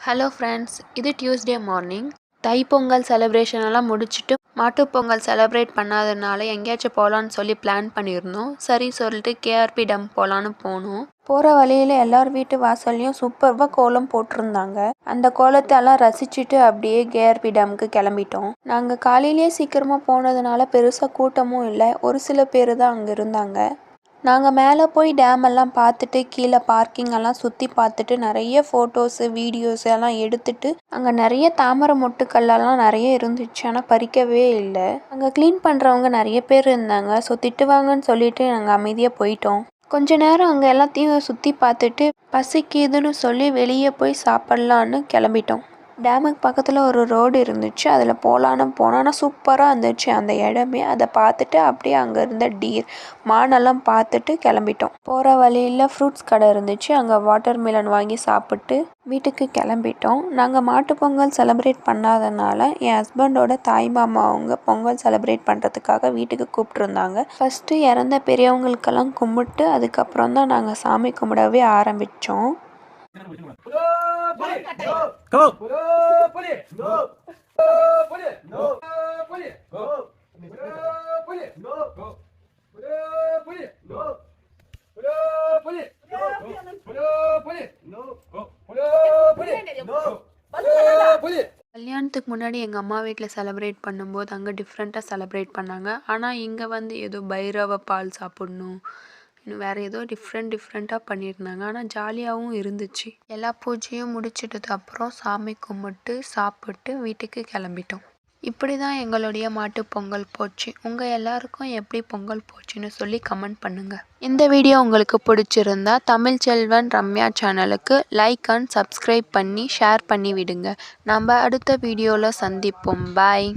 Hello friends, இது Tuesday morning. Thai Pongal celebration எல்லாம் முடிச்சுட்டு மாட்டுப்பொங்கல் செலிப்ரேட் பண்ணாதனால எங்கேயாச்சும் போகலான்னு சொல்லி பிளான் பண்ணியிருந்தோம். சரி சொல்லிட்டு கேஆர்பி டம் போகலான்னு போனோம். போகிற வழியில் எல்லார் வீட்டு வாசல்லையும் சூப்பராக கோலம் போட்டிருந்தாங்க. அந்த கோலத்தை எல்லாம் ரசிச்சுட்டு அப்படியே கேஆர்பி டம்க்கு கிளம்பிட்டோம். நாங்கள் காலையிலேயே சீக்கிரமாக போனதுனால பெருசாக கூட்டமும் இல்லை. ஒரு சில பேர் தான் அங்கே இருந்தாங்க. நாங்கள் மேலே போய் டேம் எல்லாம் பார்த்துட்டு கீழே பார்க்கிங் எல்லாம் சுற்றி பார்த்துட்டு நிறைய ஃபோட்டோஸு வீடியோஸ் எல்லாம் எடுத்துட்டு அங்கே நிறைய தாமரை மொட்டுக்கல்லெல்லாம் நிறைய இருந்துச்சு. ஆனால் பறிக்கவே இல்லை. அங்கே க்ளீன் பண்ணுறவங்க நிறைய பேர் இருந்தாங்க. ஸோ திட்டுவாங்கன்னு சொல்லிட்டு நாங்கள் அமைதியாக போயிட்டோம். கொஞ்ச நேரம் அங்கே எல்லாத்தையும் சுற்றி பார்த்துட்டு பசிக்குதுன்னு சொல்லி வெளியே போய் சாப்பிட்லான்னு கிளம்பிட்டோம். டேமுக்கு பக்கத்தில் ஒரு ரோடு இருந்துச்சு. அதில் போகலான்னு போனோம். ஆனால் சூப்பராக இருந்துச்சு அந்த இடமே. அதை பார்த்துட்டு அப்படியே அங்கே இருந்த மானெல்லாம் பார்த்துட்டு கிளம்பிட்டோம். போகிற வழியில் ஃப்ரூட்ஸ் கடை இருந்துச்சு. அங்கே வாட்டர் மெலன் வாங்கி சாப்பிட்டு வீட்டுக்கு கிளம்பிட்டோம். நாங்கள் மாட்டுப்பொங்கல் செலிப்ரேட் பண்ணாதனால என் ஹஸ்பண்டோட தாய் மாமா அவங்க பொங்கல் செலிப்ரேட் பண்ணுறதுக்காக வீட்டுக்கு கூப்பிட்ருந்தாங்க. ஃபஸ்ட்டு இறந்த பெரியவங்களுக்கெல்லாம் கும்பிட்டு அதுக்கப்புறம் தான் நாங்கள் சாமி கும்பிடவே ஆரம்பித்தோம். கல்யாணத்துக்கு முன்னாடி எங்கள் அம்மா வீட்டில் செலிப்ரேட் பண்ணும்போது அங்கே டிஃப்ரெண்ட்டாக செலிப்ரேட் பண்ணாங்க. ஆனால் இங்கே வந்து ஏதோ பைரவ பால் சாப்பிட்ணும், இன்னும் வேறு ஏதோ டிஃப்ரெண்ட்டாக பண்ணியிருந்தாங்க. ஆனால் ஜாலியாகவும் இருந்துச்சு. எல்லா பூஜையும் முடிச்சிட்டது அப்புறம் சாமி கும்பிட்டு சாப்பிட்டு வீட்டுக்கு கிளம்பிட்டோம். இப்படி தான் எங்களுடைய மாட்டு பொங்கல் போச்சு. உங்கள் எல்லாருக்கும் எப்படி பொங்கல் போச்சுன்னு சொல்லி கமெண்ட் பண்ணுங்கள். இந்த வீடியோ உங்களுக்கு பிடிச்சிருந்தா தமிழ் செல்வன் ரம்யா சேனலுக்கு லைக் அண்ட் சப்ஸ்கிரைப் பண்ணி ஷேர் பண்ணி விடுங்க. நம்ம அடுத்த வீடியோவில் சந்திப்போம். பாய்.